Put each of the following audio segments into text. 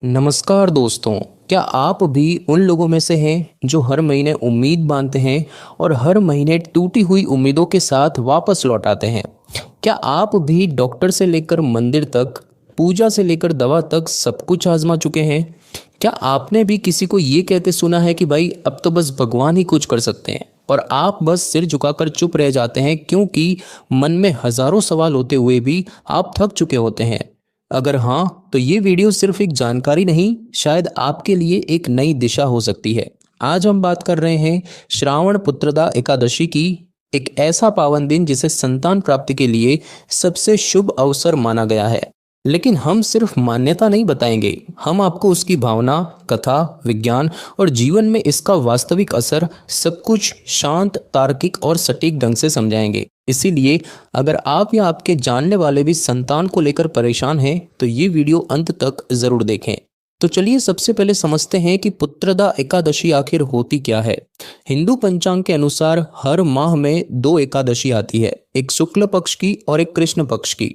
नमस्कार दोस्तों। क्या आप भी उन लोगों में से हैं जो हर महीने उम्मीद बांधते हैं और हर महीने टूटी हुई उम्मीदों के साथ वापस लौट आते हैं? क्या आप भी डॉक्टर से लेकर मंदिर तक, पूजा से लेकर दवा तक सब कुछ आजमा चुके हैं? क्या आपने भी किसी को ये कहते सुना है कि भाई अब तो बस भगवान ही कुछ कर सकते हैं, और आप बस सिर झुकाकर चुप रह जाते हैं क्योंकि मन में हजारों सवाल होते हुए भी आप थक चुके होते हैं? अगर हाँ, तो ये वीडियो सिर्फ एक जानकारी नहीं, शायद आपके लिए एक नई दिशा हो सकती है। आज हम बात कर रहे हैं श्रावण पुत्रदा एकादशी की, एक ऐसा पावन दिन जिसे संतान प्राप्ति के लिए सबसे शुभ अवसर माना गया है। लेकिन हम सिर्फ मान्यता नहीं बताएंगे, हम आपको उसकी भावना, कथा, विज्ञान और जीवन में इसका वास्तविक असर सब कुछ शांत, तार्किक और सटीक ढंग से समझाएंगे। इसीलिए अगर आप या आपके जानने वाले भी संतान को लेकर परेशान हैं तो ये वीडियो अंत तक जरूर देखें। तो चलिए सबसे पहले समझते हैं कि पुत्रदा एकादशी आखिर होती क्या है। हिंदू पंचांग के अनुसार हर माह में दो एकादशी आती है, एक शुक्ल पक्ष की और एक कृष्ण पक्ष की।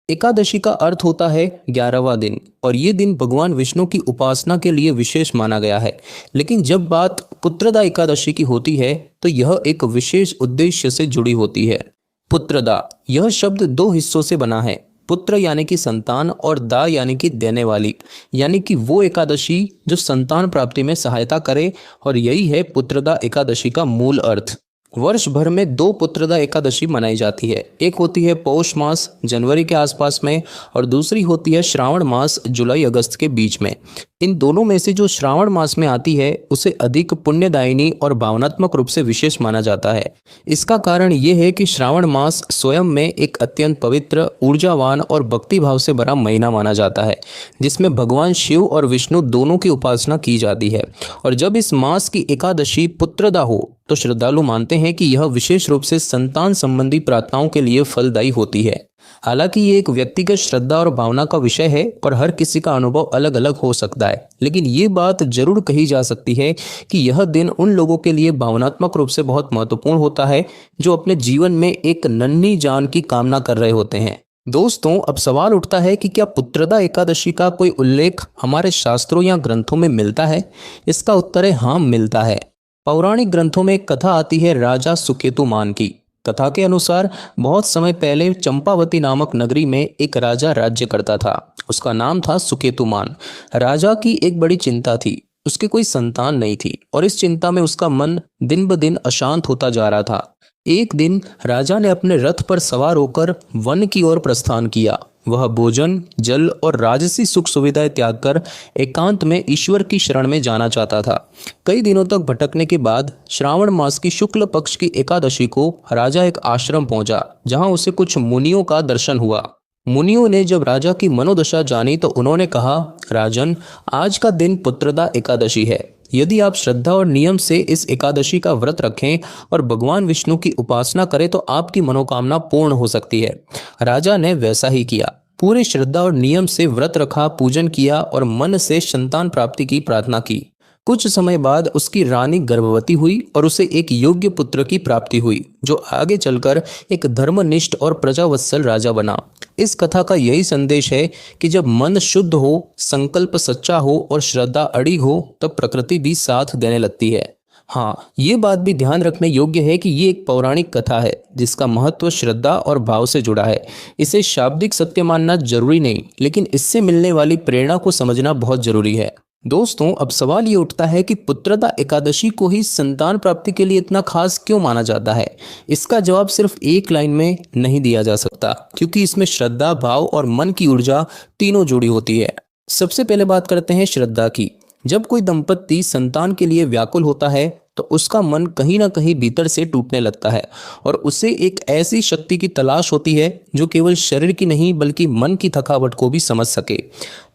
एकादशी का अर्थ होता है 11वां दिन, और ये दिन भगवान विष्णु की उपासना के लिए विशेष माना गया है। लेकिन जब बात पुत्रदा एकादशी की होती है तो यह एक विशेष उद्देश्य से जुड़ी होती है। पुत्रदा, यह शब्द दो हिस्सों से बना है। पुत्र यानी कि संतान और दा यानी कि देने वाली, यानी कि वो एकादशी जो संतान प्राप्ति में सहायता करे, और यही है पुत्रदा एकादशी का मूल अर्थ। वर्ष भर में दो पुत्रदा एकादशी मनाई जाती है। एक होती है पौष मास जनवरी के आसपास में, और दूसरी होती है श्रावण मास जुलाई अगस्त के बीच में। इन दोनों में से जो श्रावण मास में आती है उसे अधिक पुण्यदायिनी और भावनात्मक रूप से विशेष माना जाता है। इसका कारण ये है कि श्रावण मास स्वयं में एक अत्यंत पवित्र, ऊर्जावान और भक्ति भाव से भरा महीना माना जाता है, जिसमें भगवान शिव और विष्णु दोनों की उपासना की जाती है। और जब इस मास की एकादशी पुत्रदा हो तो श्रद्धालु मानते हैं कि यह विशेष रूप से संतान संबंधी प्रार्थनाओं के लिए फलदायी होती है। हालांकि ये एक व्यक्तिगत श्रद्धा और भावना का विषय है और हर किसी का अनुभव अलग अलग हो सकता है, लेकिन ये बात जरूर कही जा सकती है कि यह दिन उन लोगों के लिए भावनात्मक रूप से बहुत महत्वपूर्ण होता है जो अपने जीवन में एक नन्ही जान की कामना कर रहे होते हैं। दोस्तों, अब सवाल उठता है कि क्या पुत्रदा एकादशी का कोई उल्लेख हमारे शास्त्रों या ग्रंथों में मिलता है? इसका उत्तर है हाँ, मिलता है। पौराणिक ग्रंथों में एक कथा आती है राजा सुकेतुमान की। कथा के अनुसार बहुत समय पहले चंपावती नामक नगरी में एक राजा राज्य करता था। उसका नाम था सुकेतुमान। राजा की एक बड़ी चिंता थी, उसके कोई संतान नहीं थी और इस चिंता में उसका मन दिन ब दिन अशांत होता जा रहा था। एक दिन राजा ने अपने रथ पर सवार होकर वन की ओर प्रस्थान किया। वह भोजन, जल और राजसी सुख सुविधाएं त्याग कर एकांत में ईश्वर की शरण में जाना चाहता था। कई दिनों तक भटकने के बाद श्रावण मास की शुक्ल पक्ष की एकादशी को राजा एक आश्रम पहुंचा, जहां उसे कुछ मुनियों का दर्शन हुआ। मुनियों ने जब राजा की मनोदशा जानी तो उन्होंने कहा, राजन, आज का दिन पुत्रदा एकादशी है। यदि आप श्रद्धा और नियम से इस एकादशी का व्रत रखें और भगवान विष्णु की उपासना करें तो आपकी मनोकामना पूर्ण हो सकती है। राजा ने वैसा ही किया। पूरे श्रद्धा और नियम से व्रत रखा, पूजन किया और मन से संतान प्राप्ति की प्रार्थना की। कुछ समय बाद उसकी रानी गर्भवती हुई और उसे एक योग्य पुत्र की प्राप्ति हुई, जो आगे चलकर एक धर्मनिष्ठ और प्रजावत्सल राजा बना। इस कथा का यही संदेश है कि जब मन शुद्ध हो, संकल्प सच्चा हो और श्रद्धा अड़ी हो, तब प्रकृति भी साथ देने लगती है। हाँ, ये बात भी ध्यान रखने योग्य है कि ये एक पौराणिक कथा है जिसका महत्व श्रद्धा और भाव से जुड़ा है। इसे शाब्दिक सत्य मानना जरूरी नहीं, लेकिन इससे मिलने वाली प्रेरणा को समझना बहुत जरूरी है। दोस्तों, अब सवाल ये उठता है कि पुत्रदा एकादशी को ही संतान प्राप्ति के लिए इतना खास क्यों माना जाता है? इसका जवाब सिर्फ एक लाइन में नहीं दिया जा सकता, क्योंकि इसमें श्रद्धा, भाव और मन की ऊर्जा तीनों जुड़ी होती है। सबसे पहले बात करते हैं श्रद्धा की। जब कोई दंपत्ति संतान के लिए व्याकुल होता है तो उसका मन कहीं ना कहीं भीतर से टूटने लगता है और उसे एक ऐसी शक्ति की तलाश होती है जो केवल शरीर की नहीं बल्कि मन की थकावट को भी समझ सके।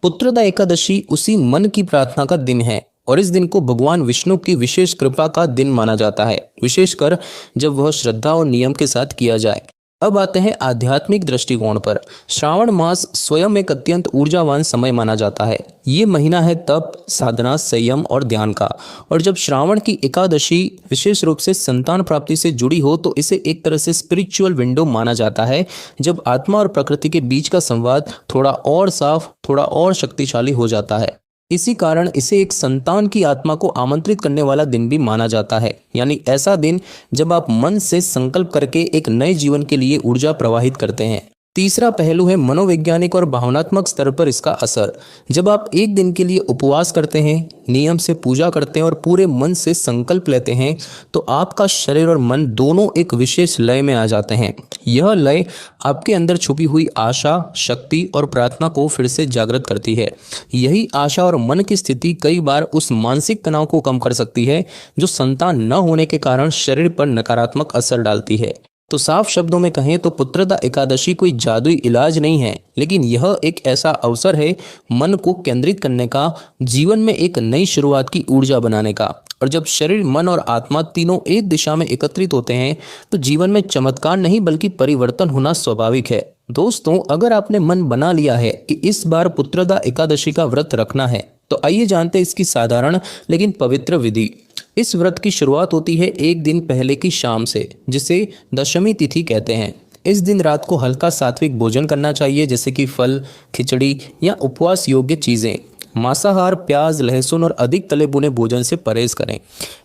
पुत्रदा एकादशी उसी मन की प्रार्थना का दिन है और इस दिन को भगवान विष्णु की विशेष कृपा का दिन माना जाता है, विशेषकर जब वह श्रद्धा और नियम के साथ किया जाए। अब आते हैं आध्यात्मिक दृष्टिकोण पर। श्रावण मास स्वयं एक अत्यंत ऊर्जावान समय माना जाता है। ये महीना है तप, साधना, संयम और ध्यान का, और जब श्रावण की एकादशी विशेष रूप से संतान प्राप्ति से जुड़ी हो तो इसे एक तरह से स्पिरिचुअल विंडो माना जाता है, जब आत्मा और प्रकृति के बीच का संवाद थोड़ा और साफ, थोड़ा और शक्तिशाली हो जाता है। इसी कारण इसे एक संतान की आत्मा को आमंत्रित करने वाला दिन भी माना जाता है, यानी ऐसा दिन जब आप मन से संकल्प करके एक नए जीवन के लिए ऊर्जा प्रवाहित करते हैं। तीसरा पहलू है मनोवैज्ञानिक और भावनात्मक स्तर पर इसका असर। जब आप एक दिन के लिए उपवास करते हैं, नियम से पूजा करते हैं और पूरे मन से संकल्प लेते हैं, तो आपका शरीर और मन दोनों एक विशेष लय में आ जाते हैं। यह लय आपके अंदर छुपी हुई आशा, शक्ति और प्रार्थना को फिर से जागृत करती है। यही आशा और मन की स्थिति कई बार उस मानसिक तनाव को कम कर सकती है जो संतान न होने के कारण शरीर पर नकारात्मक असर डालती है। तो साफ शब्दों में कहें तो पुत्रदा एकादशी कोई जादुई इलाज नहीं है, लेकिन यह एक ऐसा अवसर है मन को केंद्रित करने का, जीवन में एक नई शुरुआत की ऊर्जा बनाने का। और जब शरीर, मन और आत्मा तीनों एक दिशा में एकत्रित होते हैं तो जीवन में चमत्कार नहीं बल्कि परिवर्तन होना स्वाभाविक है। दोस्तों, अगर आपने मन बना लिया है कि इस बार पुत्रदा एकादशी का व्रत रखना है, तो आइए जानते हैं इसकी साधारण लेकिन पवित्र विधि। इस व्रत की शुरुआत होती है एक दिन पहले की शाम से, जिसे दशमी तिथि कहते हैं। इस दिन रात को हल्का सात्विक भोजन करना चाहिए, जैसे कि फल, खिचड़ी या उपवास योग्य चीज़ें। मांसाहार, प्याज, लहसुन और अधिक तले भुने भोजन से परहेज करें।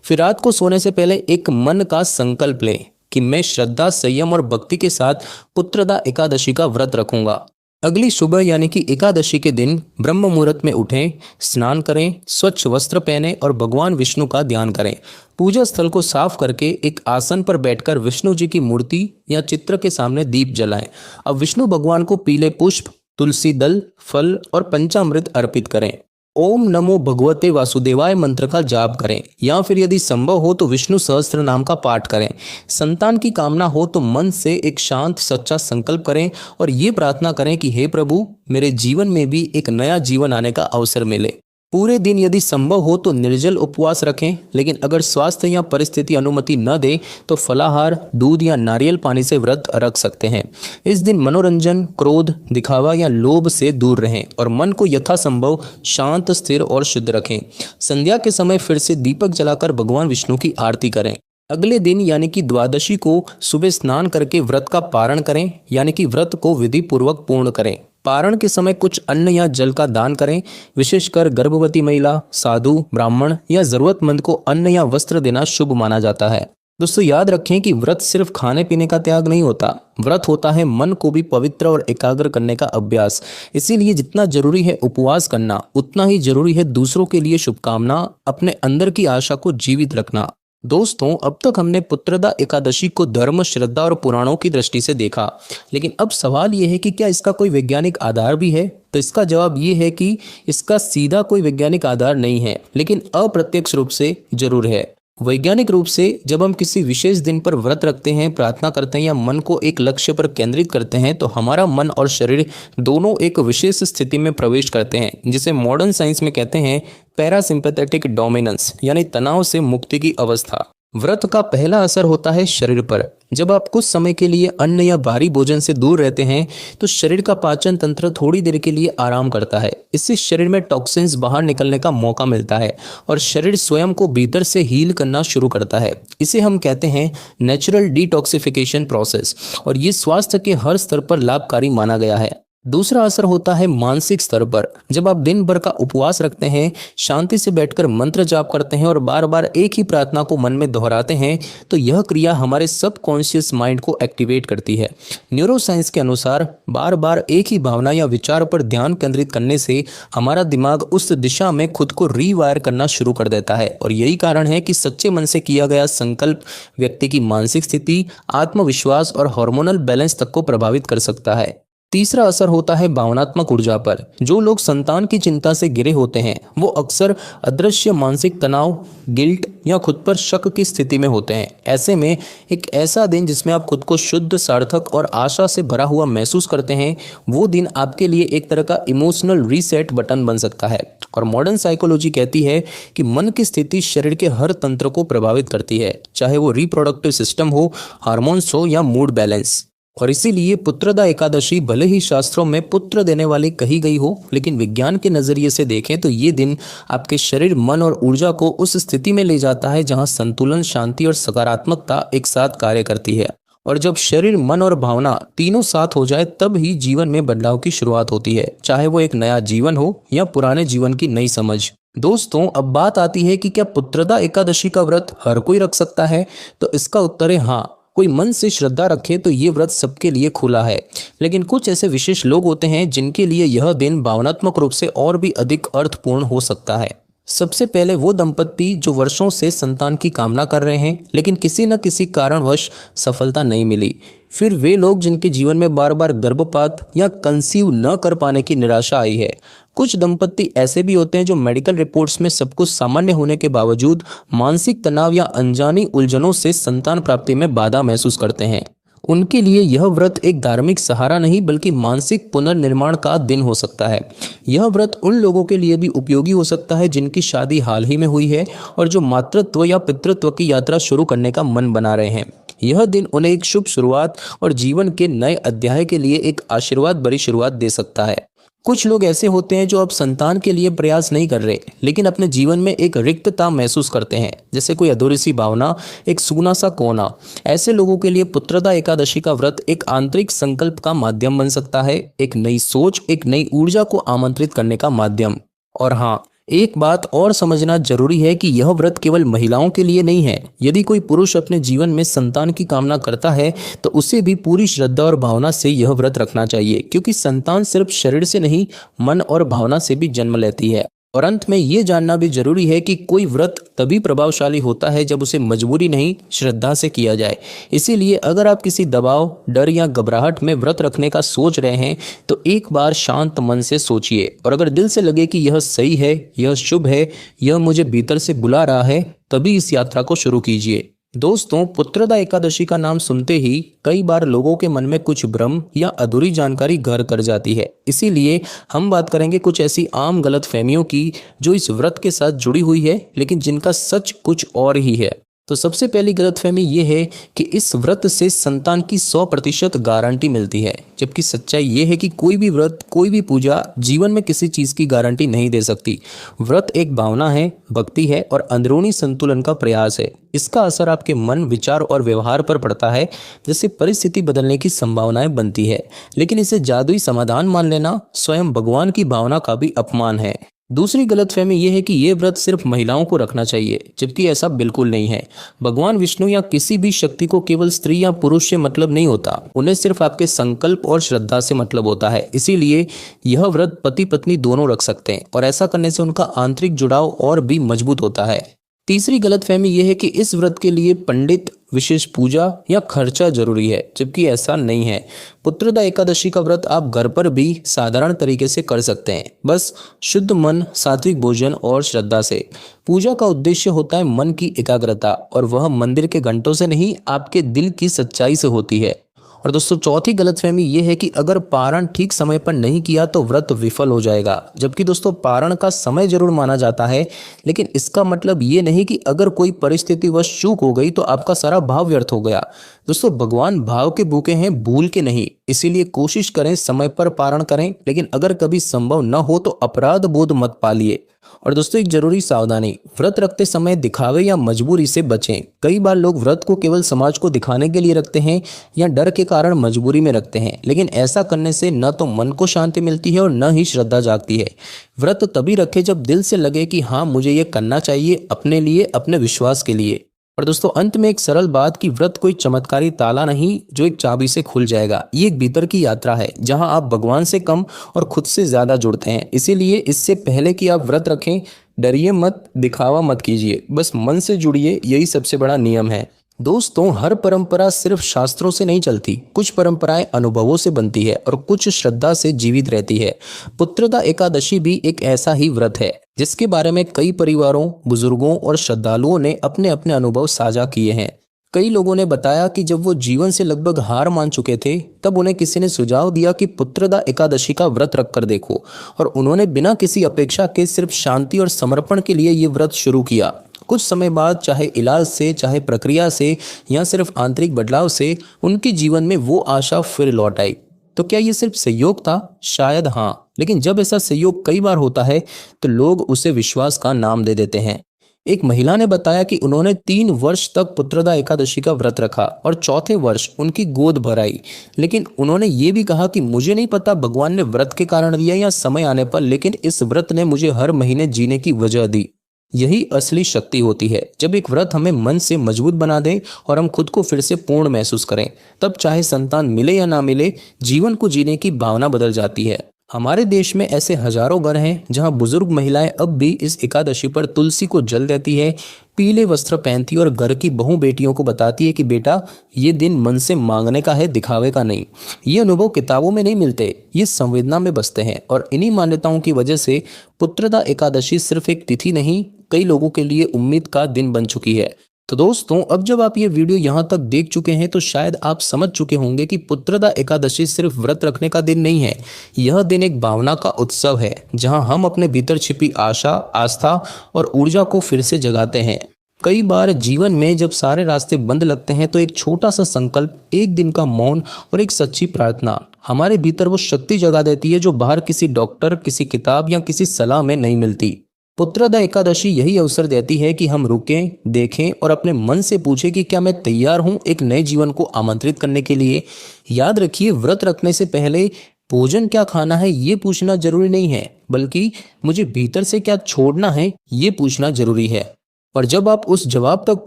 फिर रात को सोने से पहले एक मन का संकल्प लें कि मैं श्रद्धा, संयम और भक्ति के साथ पुत्रदा एकादशी का व्रत रखूंगा। अगली सुबह यानी कि एकादशी के दिन ब्रह्म मुहूर्त में उठें, स्नान करें, स्वच्छ वस्त्र पहनें और भगवान विष्णु का ध्यान करें। पूजा स्थल को साफ करके एक आसन पर बैठकर विष्णु जी की मूर्ति या चित्र के सामने दीप जलाएं। अब विष्णु भगवान को पीले पुष्प, तुलसी दल, फल और पंचामृत अर्पित करें। ओम नमो भगवते वासुदेवाय मंत्र का जाप करें, या फिर यदि संभव हो तो विष्णु सहस्त्र नाम का पाठ करें। संतान की कामना हो तो मन से एक शांत सच्चा संकल्प करें और ये प्रार्थना करें कि हे प्रभु, मेरे जीवन में भी एक नया जीवन आने का अवसर मिले। पूरे दिन यदि संभव हो तो निर्जल उपवास रखें, लेकिन अगर स्वास्थ्य या परिस्थिति अनुमति न दे तो फलाहार, दूध या नारियल पानी से व्रत रख सकते हैं। इस दिन मनोरंजन, क्रोध, दिखावा या लोभ से दूर रहें और मन को यथासंभव शांत, स्थिर और शुद्ध रखें। संध्या के समय फिर से दीपक जलाकर भगवान विष्णु की आरती करें। अगले दिन यानी कि द्वादशी को सुबह स्नान करके व्रत का पारण करें, यानी कि व्रत को विधि पूर्वक पूर्ण करें। पारण के समय कुछ अन्न या जल का दान करें। विशेषकर गर्भवती महिला, साधु, ब्राह्मण या जरूरतमंद को अन्न या वस्त्र देना शुभ माना जाता है। दोस्तों, याद रखें कि व्रत सिर्फ खाने पीने का त्याग नहीं होता, व्रत होता है मन को भी पवित्र और एकाग्र करने का अभ्यास। इसीलिए जितना जरूरी है उपवास करना, उतना ही जरूरी है दूसरों के लिए शुभकामना, अपने अंदर की आशा को जीवित रखना। दोस्तों, अब तक हमने पुत्रदा एकादशी को धर्म, श्रद्धा और पुराणों की दृष्टि से देखा, लेकिन अब सवाल यह है कि क्या इसका कोई वैज्ञानिक आधार भी है? तो इसका जवाब ये है कि इसका सीधा कोई वैज्ञानिक आधार नहीं है, लेकिन अप्रत्यक्ष रूप से जरूर है। वैज्ञानिक रूप से जब हम किसी विशेष दिन पर व्रत रखते हैं, प्रार्थना करते हैं या मन को एक लक्ष्य पर केंद्रित करते हैं, तो हमारा मन और शरीर दोनों एक विशेष स्थिति में प्रवेश करते हैं, जिसे मॉडर्न साइंस में कहते हैं पैरासिम्पैथेटिक डोमिनेंस, यानी तनाव से मुक्ति की अवस्था। व्रत का पहला असर होता है शरीर पर। जब आप कुछ समय के लिए अन्न या भारी भोजन से दूर रहते हैं तो शरीर का पाचन तंत्र थोड़ी देर के लिए आराम करता है। इससे शरीर में टॉक्सिन्स बाहर निकलने का मौका मिलता है और शरीर स्वयं को भीतर से हील करना शुरू करता है। इसे हम कहते हैं नेचुरल डिटॉक्सिफिकेशन प्रोसेस, और ये स्वास्थ्य के हर स्तर पर लाभकारी माना गया है। दूसरा असर होता है मानसिक स्तर पर। जब आप दिन भर का उपवास रखते हैं, शांति से बैठकर मंत्र जाप करते हैं और बार बार एक ही प्रार्थना को मन में दोहराते हैं, तो यह क्रिया हमारे सबकॉन्शियस माइंड को एक्टिवेट करती है। न्यूरोसाइंस के अनुसार बार बार एक ही भावना या विचार पर ध्यान केंद्रित करने से हमारा दिमाग उस दिशा में खुद को रीवायर करना शुरू कर देता है, और यही कारण है कि सच्चे मन से किया गया संकल्प व्यक्ति की मानसिक स्थिति, आत्मविश्वास और हार्मोनल बैलेंस तक को प्रभावित कर सकता है। तीसरा असर होता है भावनात्मक ऊर्जा पर। जो लोग संतान की चिंता से घिरे होते हैं, वो अक्सर अदृश्य मानसिक तनाव, गिल्ट या खुद पर शक की स्थिति में होते हैं। ऐसे में एक ऐसा दिन जिसमें आप खुद को शुद्ध, सार्थक और आशा से भरा हुआ महसूस करते हैं, वो दिन आपके लिए एक तरह का इमोशनल रीसेट बटन बन सकता है। और मॉडर्न साइकोलॉजी कहती है कि मन की स्थिति शरीर के हर तंत्र को प्रभावित करती है, चाहे वो रिप्रोडक्टिव सिस्टम हो, हार्मोन्स हो या मूड बैलेंस। और इसीलिए पुत्रदा एकादशी भले ही शास्त्रों में पुत्र देने वाली कही गई हो, लेकिन विज्ञान के नजरिए से देखें तो ये दिन आपके शरीर, मन और ऊर्जा को उस स्थिति में ले जाता है जहां संतुलन, शांति और सकारात्मकता एक साथ कार्य करती है। और जब शरीर, मन और भावना तीनों साथ हो जाए तब ही जीवन में बदलाव की शुरुआत होती है, चाहे वो एक नया जीवन हो या पुराने जीवन की नई समझ। दोस्तों, अब बात आती है कि क्या पुत्रदा एकादशी का व्रत हर कोई रख सकता है? तो इसका उत्तर है हाँ। कोई मन से श्रद्धा रखे तो ये व्रत सबके लिए खुला है। लेकिन कुछ ऐसे विशेष लोग होते हैं जिनके लिए यह दिन भावनात्मक रूप से और भी अधिक अर्थपूर्ण हो सकता है। सबसे पहले वो दंपत्ति जो वर्षों से संतान की कामना कर रहे हैं लेकिन किसी न किसी कारणवश सफलता नहीं मिली। फिर वे लोग जिनके जीवन में बार बार गर्भपात या कंसीव न कर पाने की निराशा आई है। कुछ दंपत्ति ऐसे भी होते हैं जो मेडिकल रिपोर्ट्स में सब कुछ सामान्य होने के बावजूद मानसिक तनाव या अनजानी उलझनों से संतान प्राप्ति में बाधा महसूस करते हैं। उनके लिए यह व्रत एक धार्मिक सहारा नहीं बल्कि मानसिक पुनर्निर्माण का दिन हो सकता है। यह व्रत उन लोगों के लिए भी उपयोगी हो सकता है जिनकी शादी हाल ही में हुई है और जो मातृत्व या पितृत्व की यात्रा शुरू करने का मन बना रहे हैं। यह दिन उन्हें एक शुभ शुरुआत और जीवन के नए अध्याय के लिए एक आशीर्वाद भरी शुरुआत दे सकता है। कुछ लोग ऐसे होते हैं जो अब संतान के लिए प्रयास नहीं कर रहे लेकिन अपने जीवन में एक रिक्तता महसूस करते हैं, जैसे कोई अधूरी सी भावना, एक सूना सा कोना। ऐसे लोगों के लिए पुत्रदा एकादशी का व्रत एक आंतरिक संकल्प का माध्यम बन सकता है, एक नई सोच, एक नई ऊर्जा को आमंत्रित करने का माध्यम। और हाँ, एक बात और समझना जरूरी है कि यह व्रत केवल महिलाओं के लिए नहीं है। यदि कोई पुरुष अपने जीवन में संतान की कामना करता है तो उसे भी पूरी श्रद्धा और भावना से यह व्रत रखना चाहिए, क्योंकि संतान सिर्फ शरीर से नहीं, मन और भावना से भी जन्म लेती है। और अंत में ये जानना भी जरूरी है कि कोई व्रत तभी प्रभावशाली होता है जब उसे मजबूरी नहीं, श्रद्धा से किया जाए। इसीलिए अगर आप किसी दबाव, डर या घबराहट में व्रत रखने का सोच रहे हैं तो एक बार शांत मन से सोचिए, और अगर दिल से लगे कि यह सही है, यह शुभ है, यह मुझे भीतर से बुला रहा है, तभी इस यात्रा को शुरू कीजिए। दोस्तों, पुत्रदा एकादशी का नाम सुनते ही कई बार लोगों के मन में कुछ भ्रम या अधूरी जानकारी घर कर जाती है। इसीलिए हम बात करेंगे कुछ ऐसी आम गलतफहमियों की जो इस व्रत के साथ जुड़ी हुई है लेकिन जिनका सच कुछ और ही है। तो सबसे पहली गलतफहमी ये है कि इस व्रत से संतान की 100% गारंटी मिलती है, जबकि सच्चाई ये है कि कोई भी व्रत, कोई भी पूजा जीवन में किसी चीज़ की गारंटी नहीं दे सकती। व्रत एक भावना है, भक्ति है और अंदरूनी संतुलन का प्रयास है। इसका असर आपके मन, विचार और व्यवहार पर पड़ता है, जिससे परिस्थिति बदलने की संभावनाएं बनती है। लेकिन इसे जादुई समाधान मान लेना स्वयं भगवान की भावना का भी अपमान है। दूसरी गलतफहमी यह है कि यह व्रत सिर्फ महिलाओं को रखना चाहिए, जबकि ऐसा बिल्कुल नहीं है। भगवान विष्णु या किसी भी शक्ति को केवल स्त्री या पुरुष से मतलब नहीं होता, उन्हें सिर्फ आपके संकल्प और श्रद्धा से मतलब होता है। इसीलिए यह व्रत पति पत्नी दोनों रख सकते हैं और ऐसा करने से उनका आंतरिक जुड़ाव और भी मजबूत होता है। तीसरी गलतफहमी यह है कि इस व्रत के लिए पंडित, विशेष पूजा या खर्चा जरूरी है, जबकि ऐसा नहीं है। पुत्रदा एकादशी का व्रत आप घर पर भी साधारण तरीके से कर सकते हैं, बस शुद्ध मन, सात्विक भोजन और श्रद्धा से। पूजा का उद्देश्य होता है मन की एकाग्रता, और वह मंदिर के घंटों से नहीं, आपके दिल की सच्चाई से होती है। और दोस्तों, चौथी गलतफहमी ये है कि अगर पारण ठीक समय पर नहीं किया तो व्रत विफल हो जाएगा। जबकि दोस्तों, पारण का समय जरूर माना जाता है, लेकिन इसका मतलब ये नहीं कि अगर कोई परिस्थितिवश चूक हो गई तो आपका सारा भाव व्यर्थ हो गया। दोस्तों, भगवान भाव के भूखे हैं, भूल के नहीं। इसीलिए कोशिश करें समय पर पारण करें, लेकिन अगर कभी संभव न हो तो अपराध बोध मत पालिए। और दोस्तों, एक जरूरी सावधानी, व्रत रखते समय दिखावे या मजबूरी से बचें। कई बार लोग व्रत को केवल समाज को दिखाने के लिए रखते हैं या डर के कारण मजबूरी में रखते हैं, लेकिन ऐसा करने से न तो मन को शांति मिलती है और न ही श्रद्धा जागती है। व्रत तभी रखें जब दिल से लगे कि हाँ, मुझे ये करना चाहिए, अपने लिए, अपने विश्वास के लिए। और दोस्तों, अंत में एक सरल बात कि व्रत कोई चमत्कारी ताला नहीं जो एक चाबी से खुल जाएगा। ये एक भीतर की यात्रा है जहां आप भगवान से कम और खुद से ज्यादा जुड़ते हैं। इसीलिए इससे पहले कि आप व्रत रखें, डरिए मत, दिखावा मत कीजिए, बस मन से जुड़िए। यही सबसे बड़ा नियम है। दोस्तों, हर परंपरा सिर्फ शास्त्रों से नहीं चलती। कुछ परंपराएं अनुभवों से बनती है और कुछ श्रद्धा से जीवित रहती है। पुत्रदा एकादशी भी एक ऐसा ही व्रत है जिसके बारे में कई परिवारों, बुजुर्गों और श्रद्धालुओं ने अपने अपने अनुभव साझा किए हैं। कई लोगों ने बताया कि जब वो जीवन से लगभग हार मान चुके थे, तब उन्हें किसी ने सुझाव दिया कि पुत्रदा एकादशी का व्रत रख कर देखो, और उन्होंने बिना किसी अपेक्षा के सिर्फ शांति और समर्पण के लिए ये व्रत शुरू किया। कुछ समय बाद, चाहे इलाज से, चाहे प्रक्रिया से या सिर्फ आंतरिक बदलाव से, उनके जीवन में वो आशा फिर लौट आई। तो क्या ये सिर्फ सहयोग था? शायद हाँ, लेकिन जब ऐसा सहयोग कई बार होता है तो लोग उसे विश्वास का नाम दे देते हैं। एक महिला ने बताया कि उन्होंने 3 वर्ष तक पुत्रदा एकादशी का व्रत रखा और चौथे वर्ष उनकी गोद भर आई। लेकिन उन्होंने ये भी कहा कि मुझे नहीं पता भगवान ने व्रत के कारण दिया या समय आने पर, लेकिन इस व्रत ने मुझे हर महीने जीने की वजह दी। यही असली शक्ति होती है, जब एक व्रत हमें मन से मजबूत बना दे और हम खुद को फिर से पूर्ण महसूस करें। तब चाहे संतान मिले या ना मिले, जीवन को जीने की भावना बदल जाती है। हमारे देश में ऐसे हजारों घर हैं जहां बुजुर्ग महिलाएं अब भी इस एकादशी पर तुलसी को जल देती है, पीले वस्त्र पहनती और घर की बहू बेटियों को बताती है कि बेटा, ये दिन मन से मांगने का है, दिखावे का नहीं। ये अनुभव किताबों में नहीं मिलते, ये संवेदना में बसते हैं। और इन्हीं मान्यताओं की वजह से पुत्रदा एकादशी सिर्फ एक तिथि नहीं, कई लोगों के लिए उम्मीद का दिन बन चुकी है। तो दोस्तों, अब जब आप ये वीडियो यहाँ तक देख चुके हैं तो शायद आप समझ चुके होंगे कि पुत्रदा एकादशी सिर्फ व्रत रखने का दिन नहीं है। यह दिन एक भावना का उत्सव है, जहाँ हम अपने भीतर छिपी आशा, आस्था और ऊर्जा को फिर से जगाते हैं। कई बार जीवन में जब सारे रास्ते बंद लगते हैं तो एक छोटा सा संकल्प, एक दिन का मौन और एक सच्ची प्रार्थना हमारे भीतर वो शक्ति जगा देती है जो बाहर किसी डॉक्टर, किसी किताब या किसी सलाह में नहीं मिलती। पुत्रदा एकादशी यही अवसर देती है कि हम रुकें, देखें और अपने मन से पूछें कि क्या मैं तैयार हूं एक नए जीवन को आमंत्रित करने के लिए। याद रखिए, व्रत रखने से पहले भोजन क्या खाना है ये पूछना जरूरी नहीं है, बल्कि मुझे भीतर से क्या छोड़ना है ये पूछना जरूरी है। और जब आप उस जवाब तक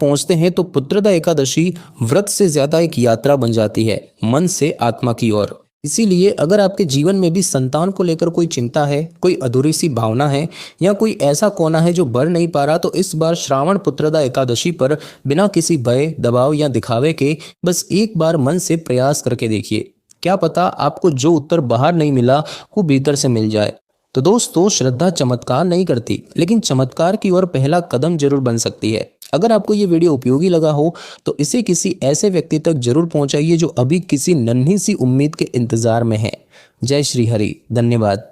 पहुंचते हैं तो पुत्रदा एकादशी व्रत से ज्यादा एक यात्रा बन जाती है, मन से आत्मा की ओर। इसीलिए अगर आपके जीवन में भी संतान को लेकर कोई चिंता है, कोई अधूरी सी भावना है या कोई ऐसा कोना है जो भर नहीं पा रहा, तो इस बार श्रावण पुत्रदा एकादशी पर बिना किसी भय, दबाव या दिखावे के बस एक बार मन से प्रयास करके देखिए। क्या पता आपको जो उत्तर बाहर नहीं मिला वो भीतर से मिल जाए। तो दोस्तों, श्रद्धा चमत्कार नहीं करती, लेकिन चमत्कार की ओर पहला कदम जरूर बन सकती है। अगर आपको ये वीडियो उपयोगी लगा हो तो इसे किसी ऐसे व्यक्ति तक जरूर पहुंचाइए जो अभी किसी नन्ही सी उम्मीद के इंतजार में है। जय श्री हरि। धन्यवाद।